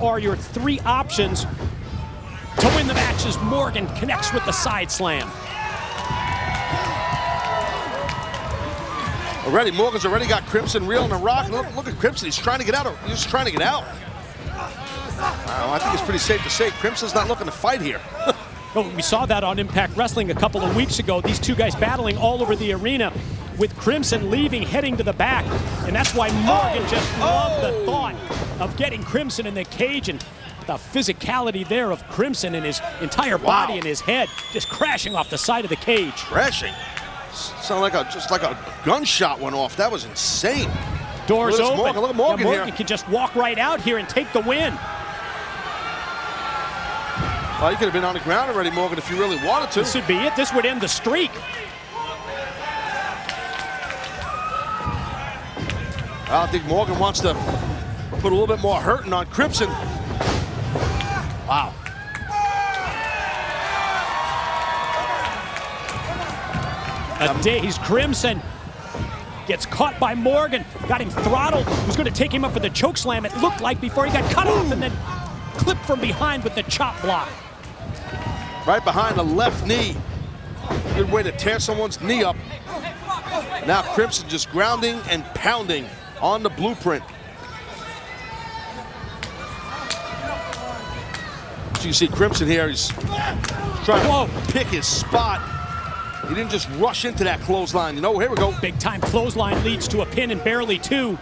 are your three options to win the match as Morgan connects with the side slam. Morgan's already got Crimson reeling and rocking. Look at Crimson, he's trying to get out. He's just trying to get out. I think it's pretty safe to say Crimson's not looking to fight here. Oh, we saw that on Impact Wrestling a couple of weeks ago. These two guys battling all over the arena with Crimson leaving, heading to the back. And that's why Morgan just loved the thought of getting Crimson in the cage, and the physicality there of Crimson and his entire body and his head just crashing off the side of the cage. Crashing? Sounded like just like a gunshot went off. That was insane. Doors open. Morgan. Look at Morgan Morgan here. can just walk right out here and take the win. Well, you could have been on the ground already, Morgan, if you really wanted to. This would be it. This would end the streak. I think Morgan wants to put a little bit more hurting on Crimson. Wow. A dazed Crimson gets caught by Morgan, got him throttled, was going to take him up for the choke slam, it looked like, before he got cut off and then clipped from behind with the chop block. Right behind the left knee. Good way to tear someone's knee up. Now Crimson just grounding and pounding on the blueprint. So you see Crimson here, he's trying to pick his spot. He didn't just rush into that clothesline. You know, here we go. Big time clothesline leads to a pin and barely two.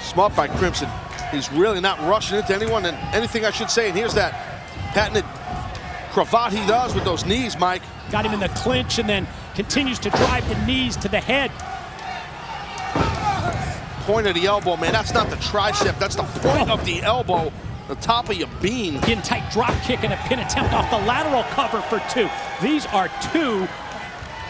Smart by Crimson. He's really not rushing into anyone and anything I should say. And here's that patented cravat he does with those knees, Mike. Got him in the clinch and then continues to drive the knees to the head. Point of the elbow, man. That's not the tricep. That's the point of the elbow. The top of your bean. In tight drop kick and a pin attempt off the lateral cover for two. These are two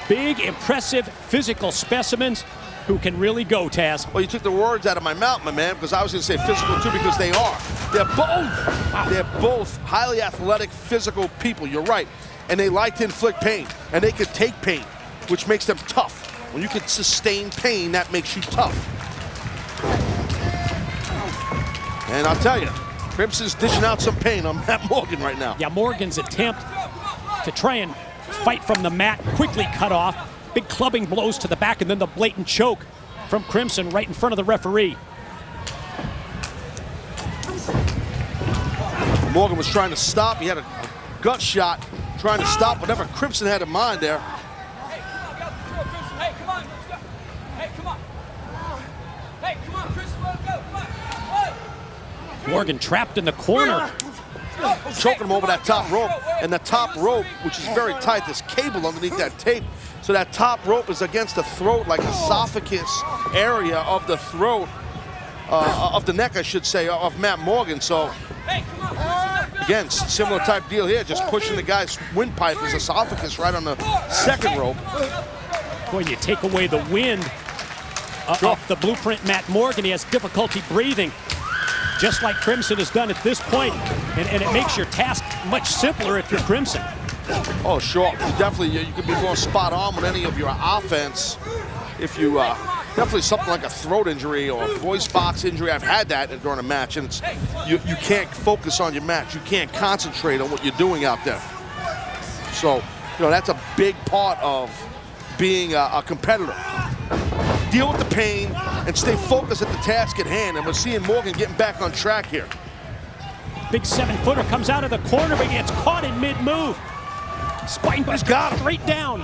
big, impressive physical specimens who can really go, Taz. Well, you took the words out of my mouth, my man, because I was going to say physical too, because they are. They're both highly athletic, physical people. You're right. And they like to inflict pain. And they can take pain, which makes them tough. When you can sustain pain, that makes you tough. And I'll tell you, Crimson's dishing out some pain on Matt Morgan right now. Yeah, Morgan's attempt to try and fight from the mat quickly cut off. Big clubbing blows to the back and then the blatant choke from Crimson right in front of the referee. Morgan was trying to stop. He had a gut shot trying to stop whatever Crimson had in mind there. Hey, come on, let's go. Hey, come on. Hey, come on, Crimson, let's go. Come on. Morgan trapped in the corner. Choking him over that top rope. And the top rope, which is very tight, this cable underneath that tape. So that top rope is against the throat, like esophagus area of the throat, of the neck, I should say, of Matt Morgan. So, again, similar type deal here, just pushing the guy's windpipe, his esophagus, right on the second rope. When you take away the wind off the blueprint Matt Morgan, he has difficulty breathing, just like Crimson has done at this point. And it makes your task much simpler if you're Crimson. Oh, sure. You could be more spot on with any of your offense if you definitely something like a throat injury or a voice box injury. I've had that during a match, and it's you can't focus on your match. You can't concentrate on what you're doing out there. So, you know, that's a big part of being a competitor. Deal with the pain and stay focused at the task at hand. And we're seeing Morgan getting back on track here. Big 7-footer comes out of the corner, but he gets caught in mid-move. Spinebuster straight down.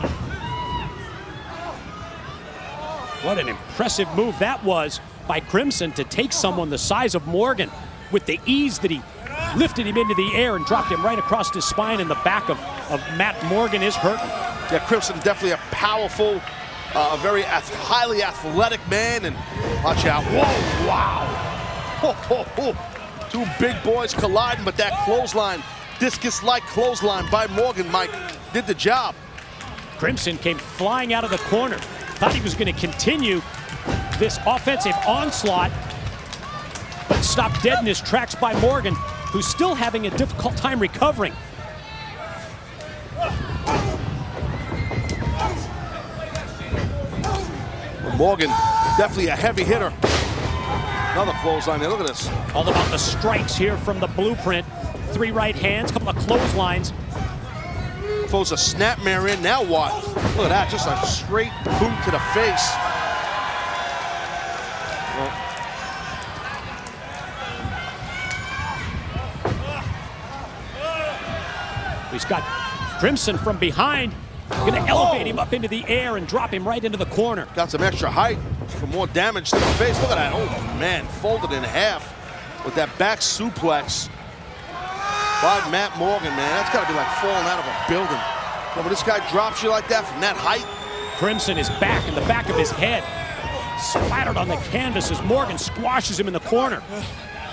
What an impressive move that was by Crimson to take someone the size of Morgan with the ease that he lifted him into the air and dropped him right across his spine, and the back of Matt Morgan is hurting. Yeah, Crimson definitely a powerful, a very highly athletic man, and watch out. Whoa, wow. Ho, ho, ho. Two big boys colliding, but that clothesline, discus-like clothesline by Morgan, Mike, did the job. Crimson came flying out of the corner. Thought he was going to continue this offensive onslaught, but stopped dead in his tracks by Morgan, who's still having a difficult time recovering. Morgan, definitely a heavy hitter. Another clothesline there. Look at this. All about the strikes here from the Blueprint. 3 right hands, couple of clotheslines. Throws a snapmare in. Now what? Look at that. Just a straight boot to the face. He's got Crimson from behind. Gonna elevate him up into the air and drop him right into the corner. Got some extra height for more damage to the face. Look at that. Oh, man. Folded in half with that back suplex by Matt Morgan, man. That's got to be like falling out of a building. When this guy drops you like that from that height. Crimson is back in the back of his head. Splattered on the canvas as Morgan squashes him in the corner.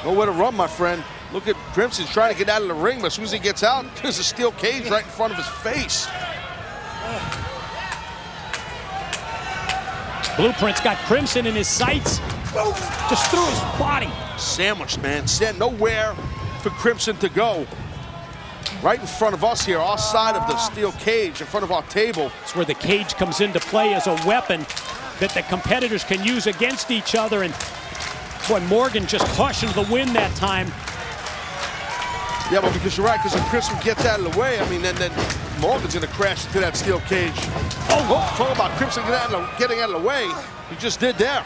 Nowhere to run, my friend. Look at Crimson trying to get out of the ring, but as soon as he gets out, there's a steel cage right in front of his face. Blueprint's got Crimson in his sights. Just through his body. Sandwiched, man. Nowhere for Crimson to go. Right in front of us here, our side of the steel cage, in front of our table. It's where the cage comes into play as a weapon that the competitors can use against each other. And boy, Morgan just cautioned the wind that time. Yeah, but because you're right, because if Crimson gets out of the way, I mean, then Morgan's going to crash into that steel cage. Oh, talk about Crimson getting out of the way. He just did there.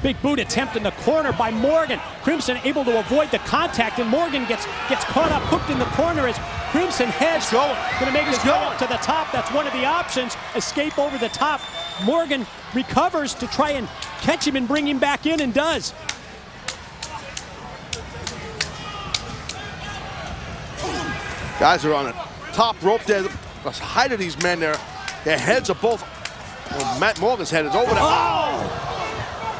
Big boot attempt in the corner by Morgan. Crimson able to avoid the contact, and Morgan gets caught up, hooked in the corner as Crimson heads. Gonna make his way up to the top. That's one of the options. Escape over the top. Morgan recovers to try and catch him and bring him back in, and does. Guys are on the top rope there. The height of these men there, their heads are both, well, Matt Morgan's head is over there.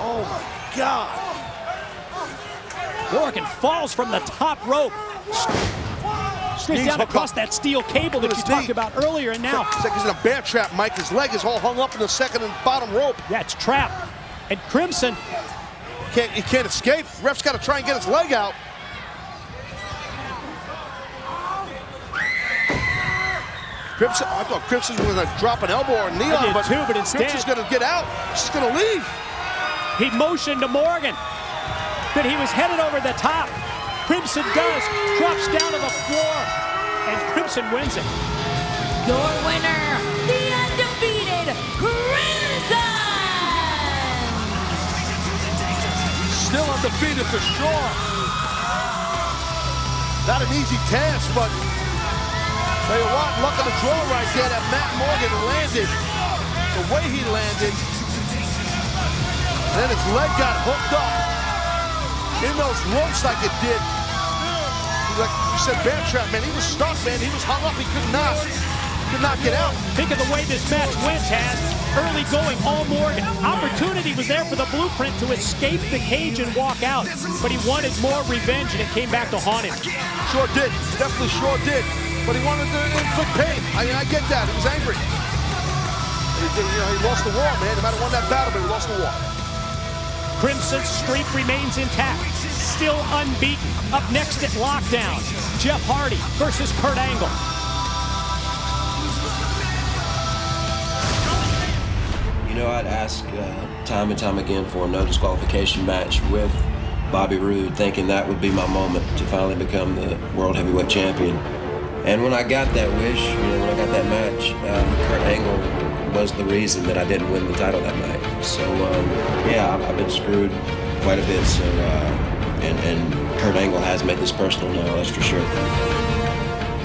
Oh my God. Morgan falls from the top rope. Straight down across that steel cable that you talked about earlier, and now. It's like he's in a bear trap, Mike. His leg is all hung up in the second and bottom rope. Yeah, it's trapped. And Crimson. He can't escape. Ref's got to try and get his leg out. Crimson, I thought Crimson was going to drop an elbow or a knee on him, but instead Crimson's going to get out. She's going to leave. He motioned to Morgan that he was headed over the top. Crimson does, drops down to the floor, and Crimson wins it. Your winner, the undefeated Crimson! Still undefeated for sure. Not an easy task, but tell you what, luck of the draw right there that Matt Morgan landed. The way he landed. Then his leg got hooked up in those ropes like it did. Like you said, bear trap, man. He was stuck, man. He was hung up. He could not get out. Think of the way this match went, Taz. Early going, all Morgan. Opportunity was there for the Blueprint to escape the cage and walk out, but he wanted more revenge, and it came back to haunt him. Sure did. Definitely sure did. But he wanted to inflict pain. I get that. He was angry. He lost the war, man. No matter won that battle, but he lost the war. Crimson's streak remains intact, still unbeaten. Up next at Lockdown, Jeff Hardy versus Kurt Angle. You know, I'd ask time and time again for a no disqualification match with Bobby Roode, thinking that would be my moment to finally become the World Heavyweight Champion. And when I got that wish, when I got that match, Kurt Angle was the reason that I didn't win the title that night. So, yeah, I've been screwed quite a bit. So, and Kurt Angle has made this personal now, that's for sure.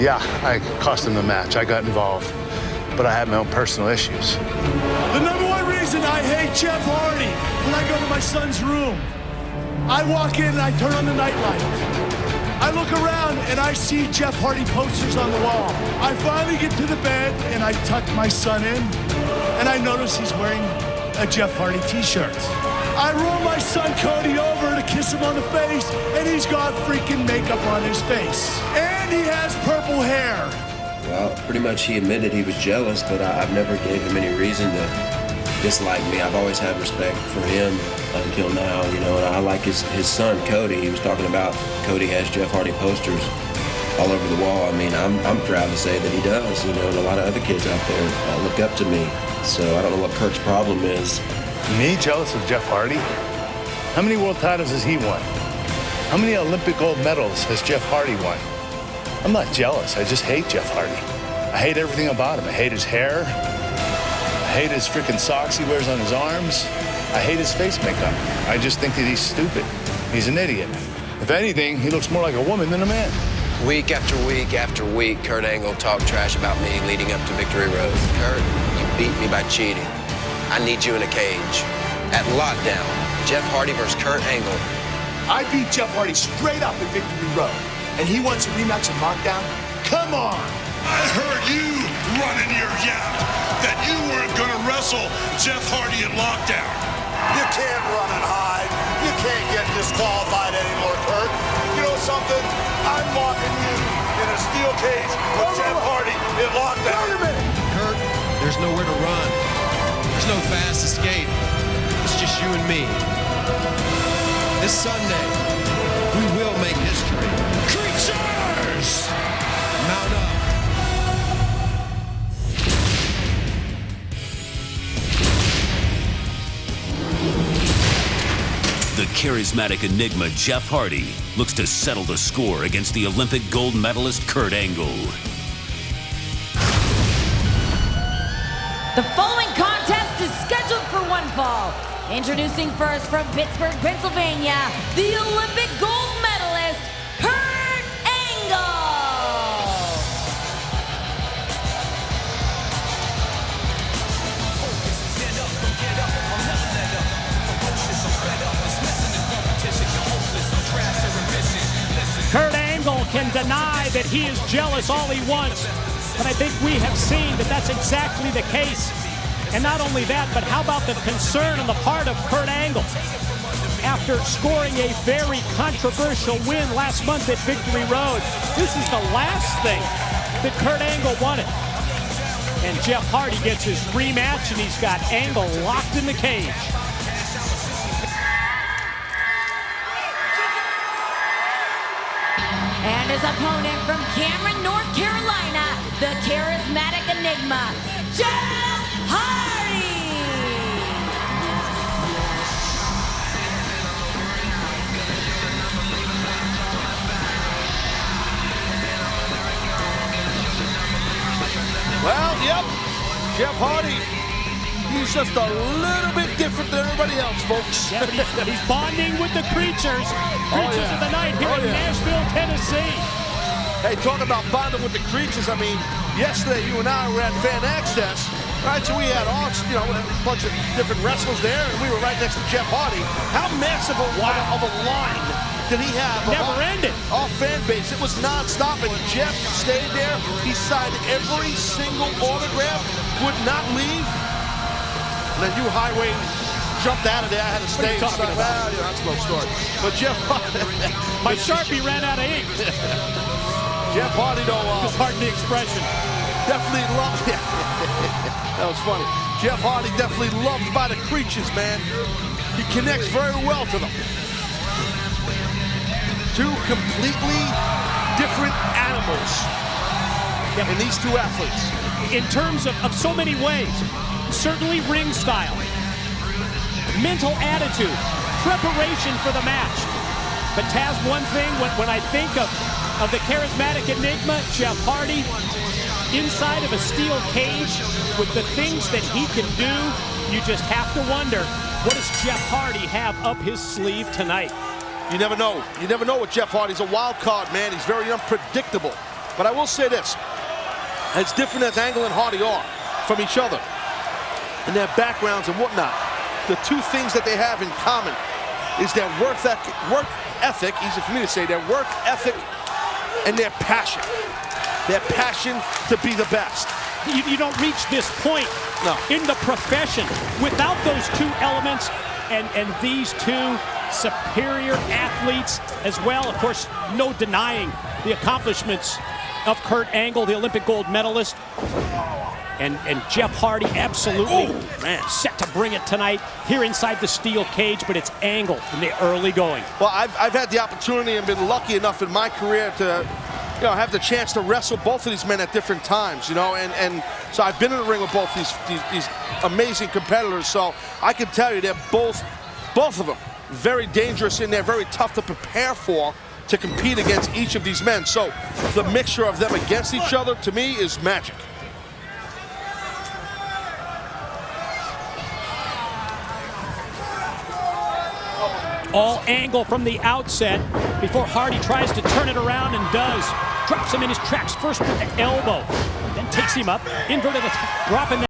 Yeah, I cost him the match. I got involved, but I had my own personal issues. The number one reason I hate Jeff Hardy, when I go to my son's room, I walk in and I turn on the nightlight. I look around and I see Jeff Hardy posters on the wall. I finally get to the bed and I tuck my son in, and I notice he's wearing a Jeff Hardy t-shirt. I roll my son Cody over to kiss him on the face, and he's got freaking makeup on his face. And he has purple hair. Well, pretty much he admitted he was jealous, but I've never gave him any reason to dislike me. I've always had respect for him until now, and I like his son, Cody. He was talking about Cody has Jeff Hardy posters all over the wall. I mean, I'm proud to say that he does, and a lot of other kids out there look up to me. So I don't know what Kurt's problem is, Me jealous of Jeff Hardy? How many world titles has he won? How many Olympic gold medals has Jeff Hardy won? I'm not jealous. I just hate Jeff Hardy. I hate everything about him. I hate his hair. I hate his freaking socks he wears on his arms. I hate his face makeup. I just think that he's stupid. He's an idiot. If anything, he looks more like a woman than a man. Week after week after week, Kurt Angle talked trash about me leading up to Victory Road. Kurt, you beat me by cheating. I need you in a cage. At Lockdown, Jeff Hardy versus Kurt Angle. I beat Jeff Hardy straight up at Victory Road, and he wants a rematch in Lockdown? Come on! I heard you running your yap that you weren't going to wrestle Jeff Hardy at Lockdown. You can't run and hide. You can't get disqualified anymore, Kurt. You know something? I'm locking you in a steel cage with Jeff Hardy at Lockdown. Wait a minute! Kurt, there's nowhere to run. There's no fast escape. It's just you and me. This Sunday, we will make history. Creatures! Mount up. The charismatic enigma Jeff Hardy looks to settle the score against the Olympic gold medalist Kurt Angle. The following contest is scheduled for one fall. Introducing first from Pittsburgh, Pennsylvania, the Olympic gold medalist, Kurt Angle. Kurt Angle can deny that he is jealous all he wants, but I think we have seen that that's exactly the case. And not only that, but how about the concern on the part of Kurt Angle after scoring a very controversial win last month at Victory Road. This is the last thing that Kurt Angle wanted. And Jeff Hardy gets his rematch, and he's got Angle locked in the cage. And his opponent from Cameron, North Carolina, the charismatic enigma, Jeff Hardy! Well, yep, Jeff Hardy. He's just a little bit different than everybody else, folks. Yeah, but he's bonding with the creatures. Creatures of the night here in Nashville, Tennessee. Hey, talk about bonding with the creatures. I mean, yesterday you and I were at Fan Access, right? So we had all, a bunch of different wrestlers there, and we were right next to Jeff Hardy. How massive of a line did he have? Never ended. Our fan base. It was nonstop, and Jeff stayed there. He signed every single autograph, would not leave. And then you highway jumped out of there. I had to stay. What are you talking about? Well, that's no story. But Jeff Hardy. My Sharpie ran out of ink. Jeff Hardy, though. Just pardon the expression. Definitely loved it. That was funny. Jeff Hardy definitely loved by the creatures, man. He connects very well to them. Two completely different animals in these two athletes. In terms of so many ways, certainly ring style, mental attitude, preparation for the match. But Taz, one thing, when I think of the charismatic enigma, Jeff Hardy, inside of a steel cage with the things that he can do, you just have to wonder, what does Jeff Hardy have up his sleeve tonight? You never know. You never know with Jeff Hardy. He's a wild card, man. He's very unpredictable. But I will say this, as different as Angle and Hardy are from each other, and their backgrounds and whatnot, the two things that they have in common is their work ethic, easy for me to say, their work ethic and their passion. Their passion to be the best. You don't reach this point in the profession without those two elements and these two superior athletes as well. Of course, no denying the accomplishments of Kurt Angle, the Olympic gold medalist. And Jeff Hardy absolutely set to bring it tonight here inside the steel cage, but it's Angle in the early going. Well, I've had the opportunity and been lucky enough in my career to have the chance to wrestle both of these men at different times, and so I've been in the ring with both these amazing competitors, so I can tell you they're both of them very dangerous in there, very tough to prepare for, to compete against each of these men. So the mixture of them against each other, to me, is magic. All Angle from the outset before Hardy tries to turn it around and does. Drops him in his tracks first with the elbow, then takes him up, inverted drop, and then